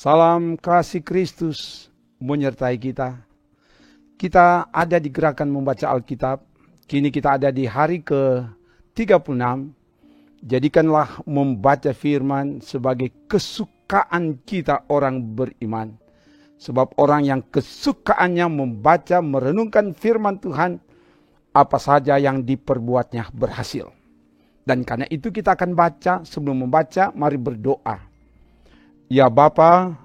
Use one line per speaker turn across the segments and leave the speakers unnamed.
Salam kasih Kristus menyertai kita. Kita ada di gerakan membaca Alkitab. Kini kita ada di hari ke-36. Jadikanlah membaca firman sebagai kesukaan kita orang beriman. Sebab orang yang kesukaannya membaca, merenungkan firman Tuhan, apa saja yang diperbuatnya berhasil. Dan karena itu kita akan baca. Sebelum membaca, mari berdoa. Ya Bapa,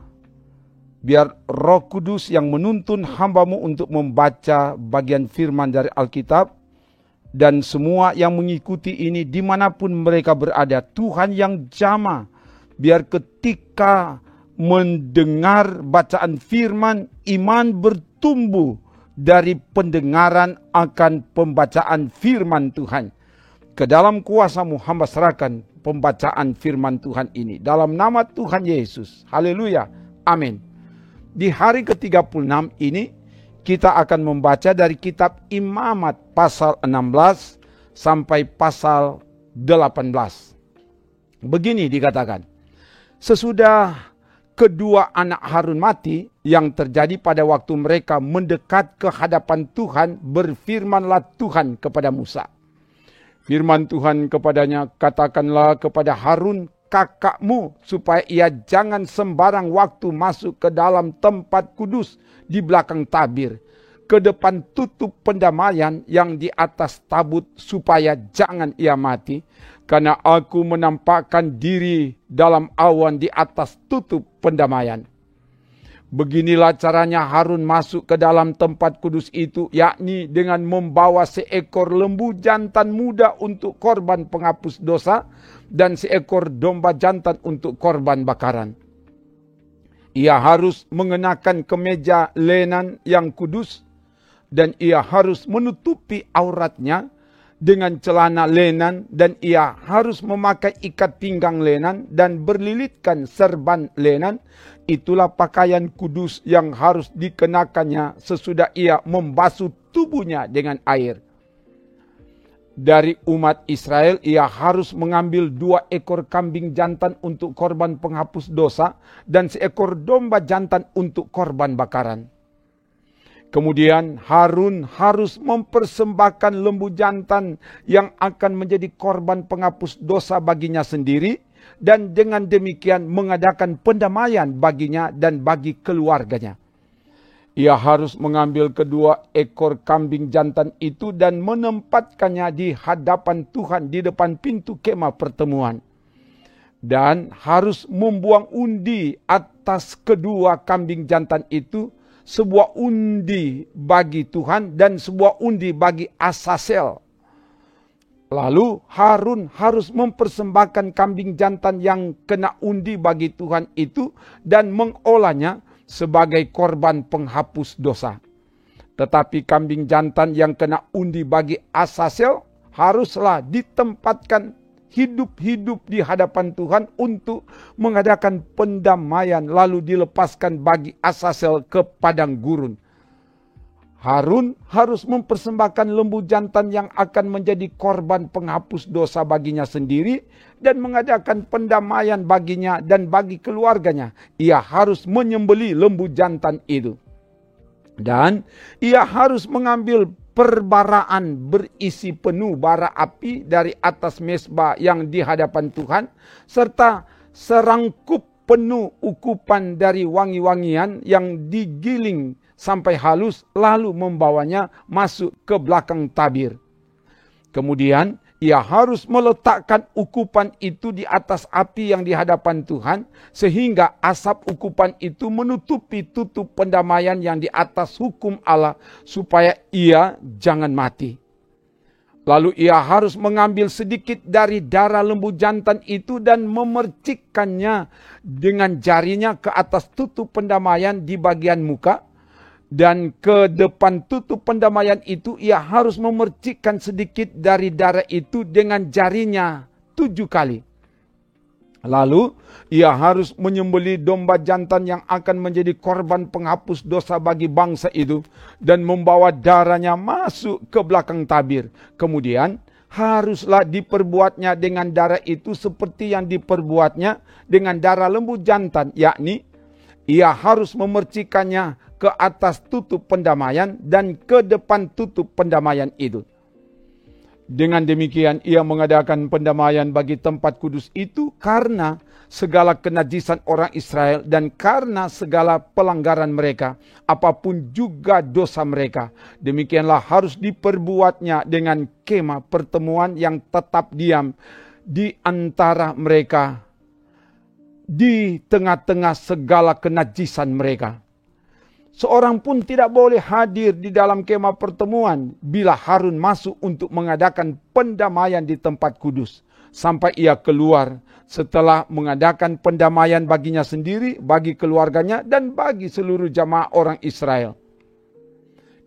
biar Roh Kudus yang menuntun hamba-Mu untuk membaca bagian firman dari Alkitab, dan semua yang mengikuti ini dimanapun mereka berada, Tuhan yang jamah, biar ketika mendengar bacaan firman, iman bertumbuh dari pendengaran akan pembacaan firman Tuhan. Ke dalam kuasa-Mu hamba serahkan pembacaan firman Tuhan ini. Dalam nama Tuhan Yesus. Haleluya. Amin. Di hari ke-36 ini kita akan membaca dari kitab Imamat pasal 16 sampai pasal 18. Begini dikatakan. Sesudah kedua anak Harun mati, yang terjadi pada waktu mereka mendekat ke hadapan Tuhan, berfirmanlah Tuhan kepada Musa. Firman Tuhan kepadanya, katakanlah kepada Harun kakakmu, supaya ia jangan sembarang waktu masuk ke dalam tempat kudus di belakang tabir, ke depan tutup pendamaian yang di atas tabut, supaya jangan ia mati, karena aku menampakkan diri dalam awan di atas tutup pendamaian. Beginilah caranya Harun masuk ke dalam tempat kudus itu, yakni dengan membawa seekor lembu jantan muda untuk korban penghapus dosa dan seekor domba jantan untuk korban bakaran. Ia harus mengenakan kemeja lenan yang kudus dan ia harus menutupi auratnya dengan celana lenan, dan ia harus memakai ikat pinggang lenan dan berlilitkan serban lenan. Itulah pakaian kudus yang harus dikenakannya sesudah ia membasuh tubuhnya dengan air. Dari umat Israel ia harus mengambil 2 ekor kambing jantan untuk korban penghapus dosa dan seekor domba jantan untuk korban bakaran. Kemudian Harun harus mempersembahkan lembu jantan yang akan menjadi korban penghapus dosa baginya sendiri, dan dengan demikian mengadakan pendamaian baginya dan bagi keluarganya. Ia harus mengambil kedua ekor kambing jantan itu dan menempatkannya di hadapan Tuhan di depan pintu kemah pertemuan. Dan harus membuang undi atas kedua kambing jantan itu, sebuah undi bagi Tuhan dan sebuah undi bagi Asasel. Lalu Harun harus mempersembahkan kambing jantan yang kena undi bagi Tuhan itu dan mengolahnya sebagai korban penghapus dosa. Tetapi kambing jantan yang kena undi bagi Asasel haruslah ditempatkan hidup-hidup di hadapan Tuhan untuk mengadakan pendamaian, lalu dilepaskan bagi Asasel ke padang gurun. Harun harus mempersembahkan lembu jantan yang akan menjadi korban penghapus dosa baginya sendiri dan mengadakan pendamaian baginya dan bagi keluarganya. Ia harus menyembelih lembu jantan itu. Dan ia harus mengambil perbaraan berisi penuh bara api dari atas mezbah yang di hadapan Tuhan, serta serangkup penuh ukupan dari wangi-wangian yang digiling sampai halus, lalu membawanya masuk ke belakang tabir. Kemudian ia harus meletakkan ukupan itu di atas api yang di hadapan Tuhan, sehingga asap ukupan itu menutupi tutup pendamaian yang di atas hukum Allah, supaya ia jangan mati. Lalu ia harus mengambil sedikit dari darah lembu jantan itu dan memercikkannya dengan jarinya ke atas tutup pendamaian di bagian muka. Dan ke depan tutup pendamaian itu ia harus memercikkan sedikit dari darah itu dengan jarinya 7 kali. Lalu ia harus menyembelih domba jantan yang akan menjadi korban penghapus dosa bagi bangsa itu dan membawa darahnya masuk ke belakang tabir. Kemudian haruslah diperbuatnya dengan darah itu seperti yang diperbuatnya dengan darah lembu jantan, yakni ia harus memercikannya ke atas tutup pendamaian dan ke depan tutup pendamaian itu. Dengan demikian ia mengadakan pendamaian bagi tempat kudus itu karena segala kenajisan orang Israel dan karena segala pelanggaran mereka, apapun juga dosa mereka. Demikianlah harus diperbuatnya dengan kemah pertemuan yang tetap diam di antara mereka, di tengah-tengah segala kenajisan mereka. Seorang pun tidak boleh hadir di dalam kemah pertemuan bila Harun masuk untuk mengadakan pendamaian di tempat kudus. Sampai ia keluar setelah mengadakan pendamaian baginya sendiri, bagi keluarganya, dan bagi seluruh jamaah orang Israel.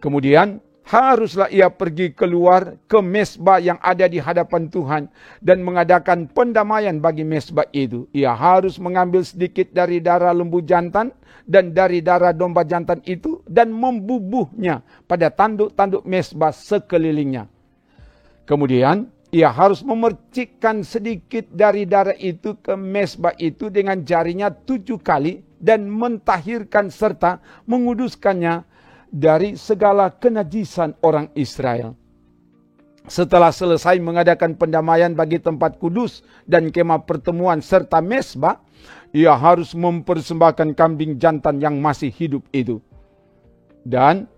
Kemudian haruslah ia pergi keluar ke mezbah yang ada di hadapan Tuhan dan mengadakan pendamaian bagi mezbah itu. Ia harus mengambil sedikit dari darah lembu jantan dan dari darah domba jantan itu dan membubuhnya pada tanduk-tanduk mezbah sekelilingnya. Kemudian ia harus memercikkan sedikit dari darah itu ke mezbah itu dengan jarinya 7 kali dan mentahirkan serta menguduskannya dari segala kenajisan orang Israel. Setelah selesai mengadakan pendamaian bagi tempat kudus dan kemah pertemuan serta mezbah, ia harus mempersembahkan kambing jantan yang masih hidup itu. Dan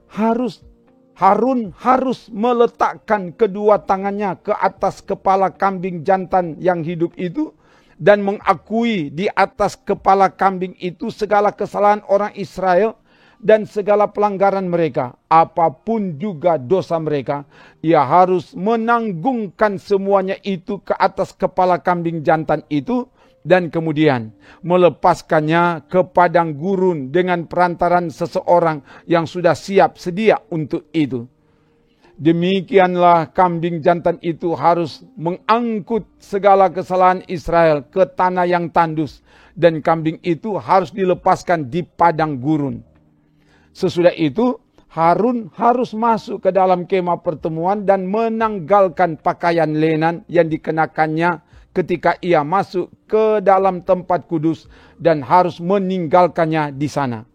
Harun harus meletakkan kedua tangannya ke atas kepala kambing jantan yang hidup itu dan mengakui di atas kepala kambing itu segala kesalahan orang Israel dan segala pelanggaran mereka, apapun juga dosa mereka. Ia harus menanggungkan semuanya itu ke atas kepala kambing jantan itu dan kemudian melepaskannya ke padang gurun dengan perantaran seseorang yang sudah siap sedia untuk itu. Demikianlah kambing jantan itu harus mengangkut segala kesalahan Israel ke tanah yang tandus dan kambing itu harus dilepaskan di padang gurun. Sesudah itu Harun harus masuk ke dalam kemah pertemuan dan menanggalkan pakaian lenan yang dikenakannya ketika ia masuk ke dalam tempat kudus dan harus meninggalkannya di sana.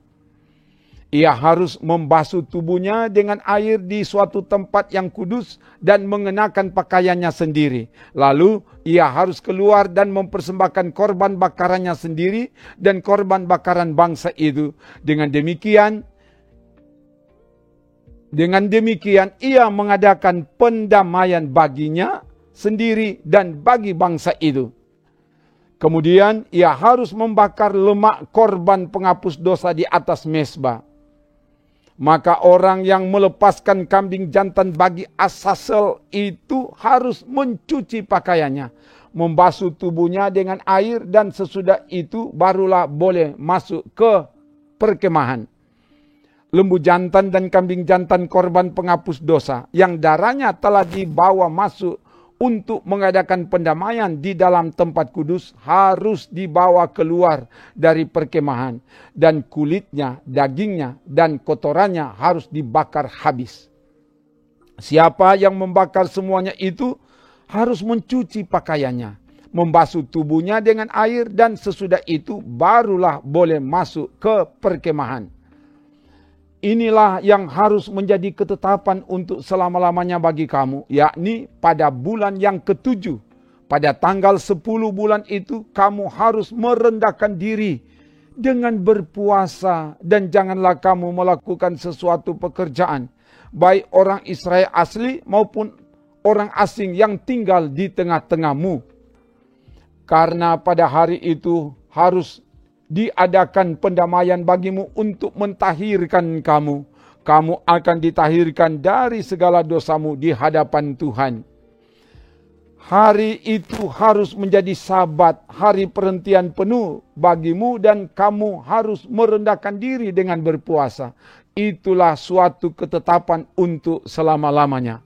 Ia harus membasuh tubuhnya dengan air di suatu tempat yang kudus dan mengenakan pakaiannya sendiri. Lalu ia harus keluar dan mempersembahkan korban bakarannya sendiri dan korban bakaran bangsa itu. Dengan demikian ia mengadakan pendamaian baginya sendiri dan bagi bangsa itu. Kemudian ia harus membakar lemak korban penghapus dosa di atas mezbah. Maka orang yang melepaskan kambing jantan bagi Asasel itu harus mencuci pakaiannya, membasuh tubuhnya dengan air dan sesudah itu barulah boleh masuk ke perkemahan. Lembu jantan dan kambing jantan korban penghapus dosa yang darahnya telah dibawa masuk untuk mengadakan pendamaian di dalam tempat kudus harus dibawa keluar dari perkemahan dan kulitnya, dagingnya dan kotorannya harus dibakar habis. Siapa yang membakar semuanya itu harus mencuci pakaiannya, membasuh tubuhnya dengan air dan sesudah itu barulah boleh masuk ke perkemahan. Inilah yang harus menjadi ketetapan untuk selama-lamanya bagi kamu, yakni pada bulan yang ke-7. Pada tanggal 10 bulan itu kamu harus merendahkan diri dengan berpuasa dan janganlah kamu melakukan sesuatu pekerjaan, baik orang Israel asli maupun orang asing yang tinggal di tengah-tengahmu. Karena pada hari itu harus diadakan pendamaian bagimu untuk mentahirkan kamu. Kamu akan ditahirkan dari segala dosamu di hadapan Tuhan. Hari itu harus menjadi Sabat, hari perhentian penuh bagimu dan kamu harus merendahkan diri dengan berpuasa. Itulah suatu ketetapan untuk selama-lamanya.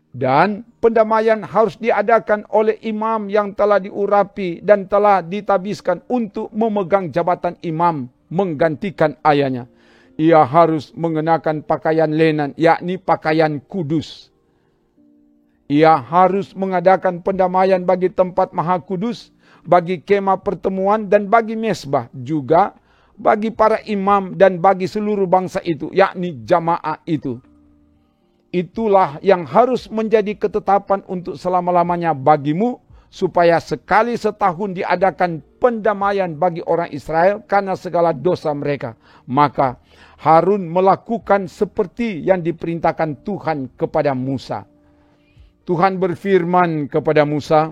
Dan pendamaian harus diadakan oleh imam yang telah diurapi dan telah ditabiskan untuk memegang jabatan imam menggantikan ayahnya. Ia harus mengenakan pakaian lenan, yakni pakaian kudus. Ia harus mengadakan pendamaian bagi tempat maha kudus, bagi kemah pertemuan dan bagi mesbah, juga bagi para imam dan bagi seluruh bangsa itu, yakni jamaah itu. Itulah yang harus menjadi ketetapan untuk selama-lamanya bagimu, supaya sekali setahun diadakan pendamaian bagi orang Israel karena segala dosa mereka. Maka Harun melakukan seperti yang diperintahkan Tuhan kepada Musa. Tuhan berfirman kepada Musa,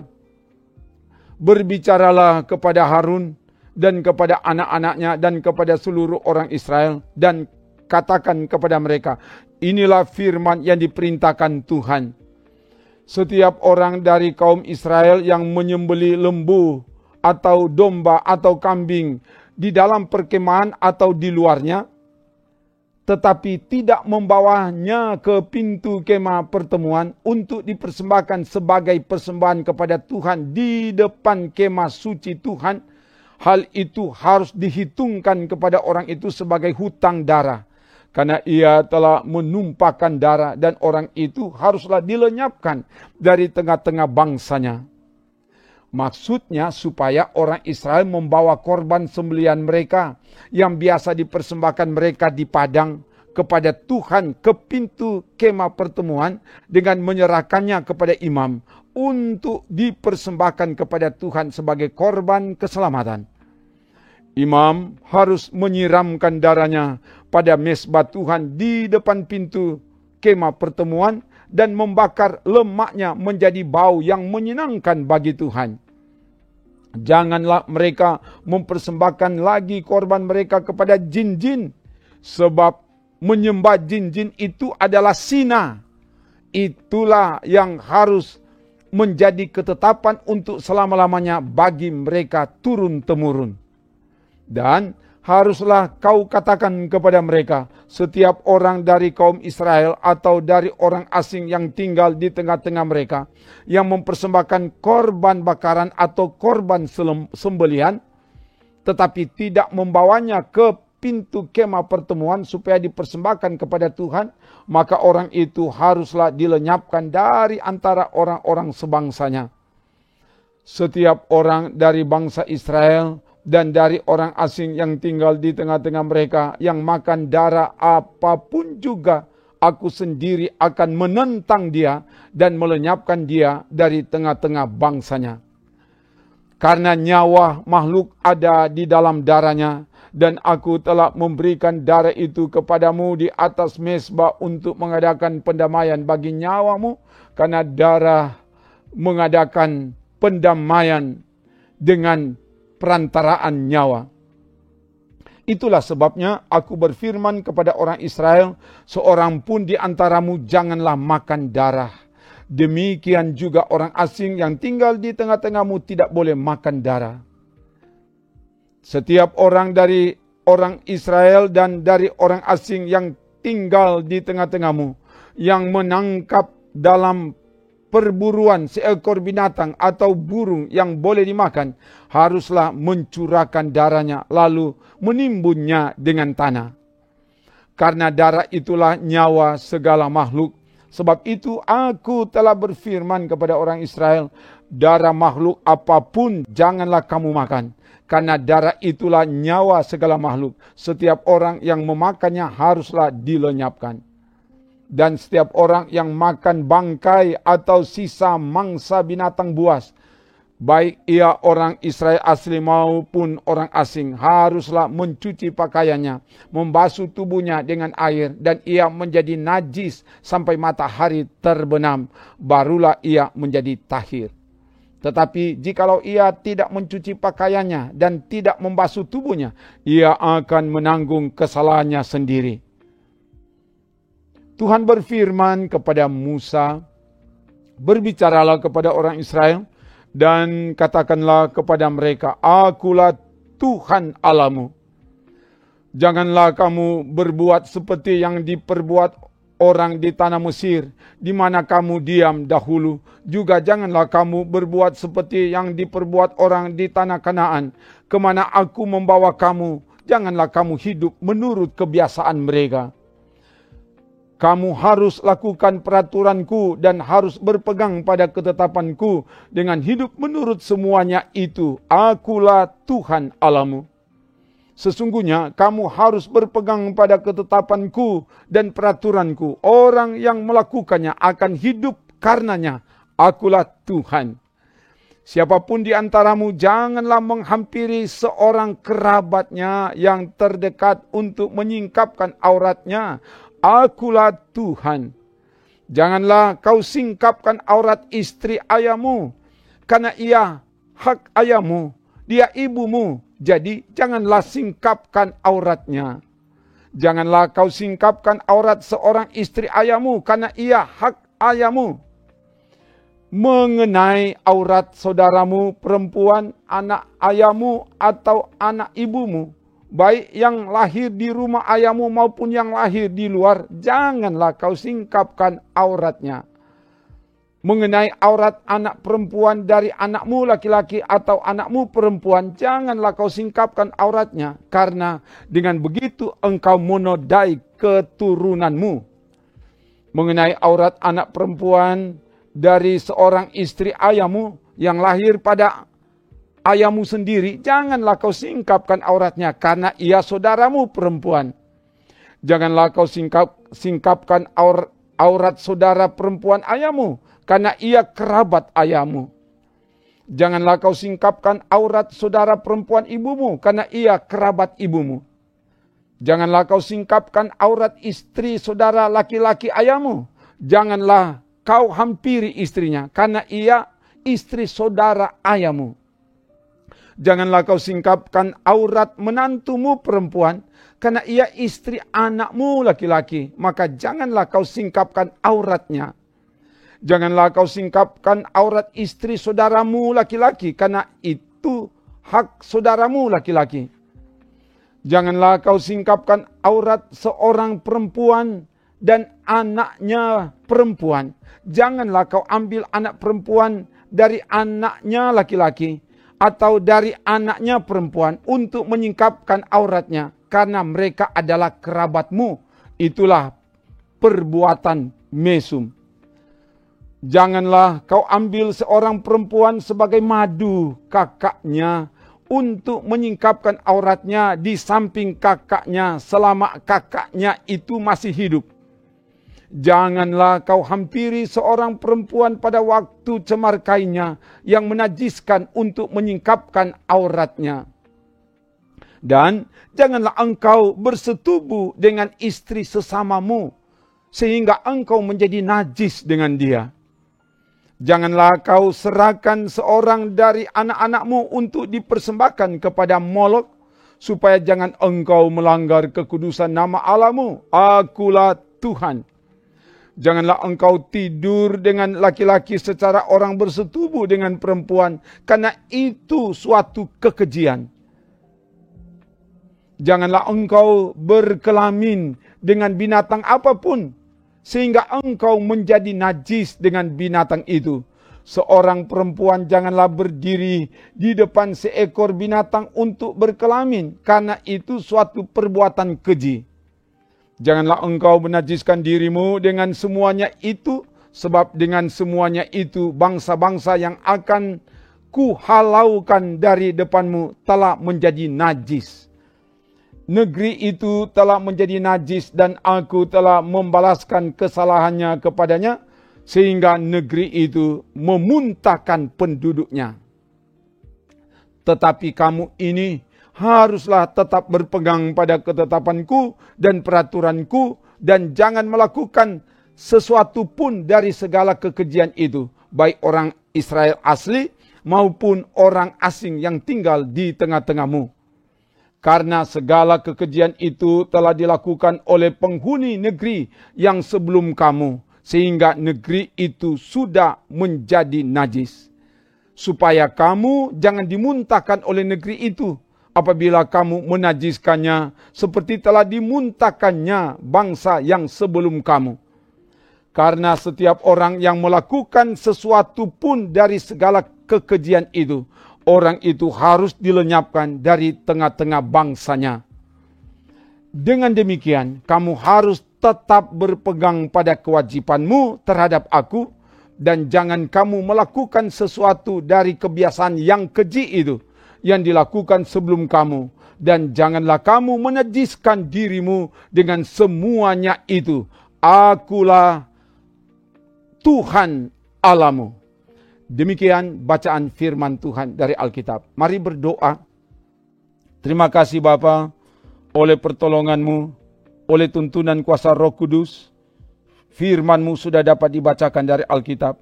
berbicaralah kepada Harun dan kepada anak-anaknya dan kepada seluruh orang Israel dan katakan kepada mereka, inilah firman yang diperintahkan Tuhan. Setiap orang dari kaum Israel yang menyembeli lembu atau domba atau kambing di dalam perkemahan atau di luarnya, tetapi tidak membawanya ke pintu kemah pertemuan untuk dipersembahkan sebagai persembahan kepada Tuhan di depan kemah suci Tuhan, hal itu harus dihitungkan kepada orang itu sebagai hutang darah. Karena ia telah menumpahkan darah dan orang itu haruslah dilenyapkan dari tengah-tengah bangsanya. Maksudnya supaya orang Israel membawa korban sembelihan mereka yang biasa dipersembahkan mereka di padang kepada Tuhan ke pintu kemah pertemuan dengan menyerahkannya kepada imam untuk dipersembahkan kepada Tuhan sebagai korban keselamatan. Imam harus menyiramkan darahnya pada mezbah Tuhan di depan pintu kemah pertemuan dan membakar lemaknya menjadi bau yang menyenangkan bagi Tuhan. Janganlah mereka mempersembahkan lagi korban mereka kepada jin-jin, sebab menyembah jin-jin itu adalah zina. Itulah yang harus menjadi ketetapan untuk selama-lamanya bagi mereka turun-temurun. Dan haruslah kau katakan kepada mereka, setiap orang dari kaum Israel atau dari orang asing yang tinggal di tengah-tengah mereka, yang mempersembahkan korban bakaran atau korban sembelihan, tetapi tidak membawanya ke pintu kemah pertemuan supaya dipersembahkan kepada Tuhan, maka orang itu haruslah dilenyapkan dari antara orang-orang sebangsanya. Setiap orang dari bangsa Israel dan dari orang asing yang tinggal di tengah-tengah mereka yang makan darah apapun juga, aku sendiri akan menentang dia dan melenyapkan dia dari tengah-tengah bangsanya. Karena nyawa makhluk ada di dalam darahnya, dan aku telah memberikan darah itu kepadamu di atas mezbah untuk mengadakan pendamaian bagi nyawamu, karena darah mengadakan pendamaian dengan perantaraan nyawa. Itulah sebabnya aku berfirman kepada orang Israel, seorang pun di antaramu janganlah makan darah. Demikian juga orang asing yang tinggal di tengah-tengahmu tidak boleh makan darah. Setiap orang dari orang Israel dan dari orang asing yang tinggal di tengah-tengahmu yang menangkap dalam perburuan seekor binatang atau burung yang boleh dimakan, haruslah mencurahkan darahnya lalu menimbunnya dengan tanah. Karena darah itulah nyawa segala makhluk. Sebab itu aku telah berfirman kepada orang Israel, darah makhluk apapun janganlah kamu makan. Karena darah itulah nyawa segala makhluk. Setiap orang yang memakannya haruslah dilenyapkan. Dan setiap orang yang makan bangkai atau sisa mangsa binatang buas, baik ia orang Israel asli maupun orang asing, haruslah mencuci pakaiannya, membasuh tubuhnya dengan air, dan ia menjadi najis sampai matahari terbenam, barulah ia menjadi tahir. Tetapi jikalau ia tidak mencuci pakaiannya dan tidak membasuh tubuhnya, ia akan menanggung kesalahannya sendiri. Tuhan berfirman kepada Musa, berbicaralah kepada orang Israel dan katakanlah kepada mereka, akulah Tuhan Allahmu. Janganlah kamu berbuat seperti yang diperbuat orang di tanah Mesir, di mana kamu diam dahulu. Juga janganlah kamu berbuat seperti yang diperbuat orang di tanah Kanaan, kemana aku membawa kamu. Janganlah kamu hidup menurut kebiasaan mereka. Kamu harus lakukan peraturanku dan harus berpegang pada ketetapanku dengan hidup menurut semuanya itu. Akulah Tuhan Allahmu. Sesungguhnya kamu harus berpegang pada ketetapanku dan peraturanku. Orang yang melakukannya akan hidup karenanya. Akulah Tuhan. Siapapun di antaramu janganlah menghampiri seorang kerabatnya yang terdekat untuk menyingkapkan auratnya. Akulah Tuhan. Janganlah kau singkapkan aurat istri ayahmu, karena ia hak ayahmu, dia ibumu. Jadi janganlah singkapkan auratnya. Janganlah kau singkapkan aurat seorang istri ayahmu, karena ia hak ayahmu. Mengenai aurat saudaramu perempuan, anak ayahmu atau anak ibumu, baik yang lahir di rumah ayahmu maupun yang lahir di luar, janganlah kau singkapkan auratnya. Mengenai aurat anak perempuan dari anakmu laki-laki atau anakmu perempuan, janganlah kau singkapkan auratnya, karena dengan begitu engkau menodai keturunanmu. Mengenai aurat anak perempuan dari seorang istri ayahmu yang lahir pada ayahmu sendiri, janganlah kau singkapkan auratnya, karena ia saudaramu perempuan. Janganlah kau singkapkan aurat saudara perempuan ayahmu, karena ia kerabat ayahmu. Janganlah kau singkapkan aurat saudara perempuan ibumu, karena ia kerabat ibumu. Janganlah kau singkapkan aurat istri saudara laki-laki ayahmu. Janganlah kau hampiri istrinya, karena ia istri saudara ayahmu. Janganlah kau singkapkan aurat menantumu perempuan, karena ia istri anakmu laki-laki. Maka janganlah kau singkapkan auratnya. Janganlah kau singkapkan aurat istri saudaramu laki-laki, karena itu hak saudaramu laki-laki. Janganlah kau singkapkan aurat seorang perempuan dan anaknya perempuan. Janganlah kau ambil anak perempuan dari anaknya laki-laki atau dari anaknya perempuan untuk menyingkapkan auratnya, karena mereka adalah kerabatmu. Itulah perbuatan mesum. Janganlah kau ambil seorang perempuan sebagai madu kakaknya untuk menyingkapkan auratnya di samping kakaknya selama kakaknya itu masih hidup. Janganlah kau hampiri seorang perempuan pada waktu cemar kainnya yang menajiskan untuk menyingkapkan auratnya. Dan janganlah engkau bersetubuh dengan istri sesamamu sehingga engkau menjadi najis dengan dia. Janganlah kau serahkan seorang dari anak-anakmu untuk dipersembahkan kepada Molok, supaya jangan engkau melanggar kekudusan nama Allahmu. Akulah Tuhan. Janganlah engkau tidur dengan laki-laki secara orang bersetubuh dengan perempuan, karena itu suatu kekejian. Janganlah engkau berkelamin dengan binatang apapun, sehingga engkau menjadi najis dengan binatang itu. Seorang perempuan janganlah berdiri di depan seekor binatang untuk berkelamin, karena itu suatu perbuatan keji. Janganlah engkau menajiskan dirimu dengan semuanya itu, sebab dengan semuanya itu bangsa-bangsa yang akan kuhalaukan dari depanmu telah menjadi najis. Negeri itu telah menjadi najis dan aku telah membalaskan kesalahannya kepadanya, sehingga negeri itu memuntahkan penduduknya. Tetapi kamu ini haruslah tetap berpegang pada ketetapanku dan peraturanku, dan jangan melakukan sesuatu pun dari segala kekejian itu, baik orang Israel asli maupun orang asing yang tinggal di tengah-tengahmu. Karena segala kekejian itu telah dilakukan oleh penghuni negeri yang sebelum kamu, sehingga negeri itu sudah menjadi najis. Supaya kamu jangan dimuntahkan oleh negeri itu, apabila kamu menajiskannya seperti telah dimuntahkannya bangsa yang sebelum kamu. Karena setiap orang yang melakukan sesuatu pun dari segala kekejian itu, orang itu harus dilenyapkan dari tengah-tengah bangsanya. Dengan demikian, kamu harus tetap berpegang pada kewajibanmu terhadap aku, dan jangan kamu melakukan sesuatu dari kebiasaan yang keji itu yang dilakukan sebelum kamu, dan janganlah kamu menajiskan dirimu dengan semuanya itu. Akulah Tuhan Allahmu. Demikian bacaan firman Tuhan dari Alkitab. Mari berdoa. Terima kasih Bapa, oleh pertolongan-Mu, oleh tuntunan kuasa Roh Kudus, firman-Mu sudah dapat dibacakan dari Alkitab.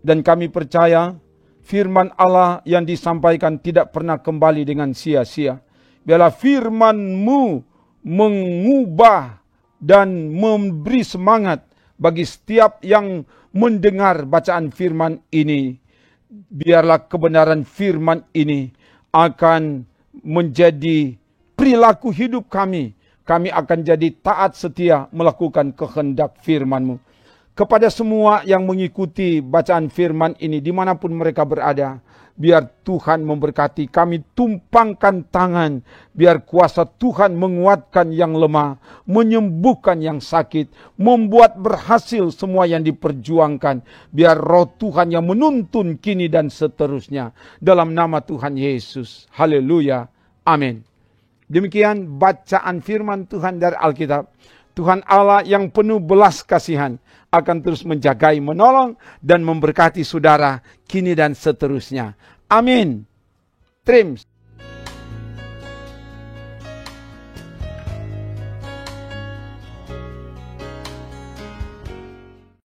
Dan kami percaya firman Allah yang disampaikan tidak pernah kembali dengan sia-sia. Biarlah firman-Mu mengubah dan memberi semangat bagi setiap yang mendengar bacaan firman ini. Biarlah kebenaran firman ini akan menjadi perilaku hidup kami. Kami akan jadi taat setia melakukan kehendak firman-Mu. Kepada semua yang mengikuti bacaan firman ini dimanapun mereka berada, biar Tuhan memberkati. Kami tumpangkan tangan, biar kuasa Tuhan menguatkan yang lemah, menyembuhkan yang sakit, membuat berhasil semua yang diperjuangkan. Biar roh Tuhan yang menuntun kini dan seterusnya. Dalam nama Tuhan Yesus. Haleluya. Amin. Demikian bacaan firman Tuhan dari Alkitab. Tuhan Allah yang penuh belas kasihan akan terus menjagai, menolong, dan memberkati saudara kini dan seterusnya. Amin. Trims.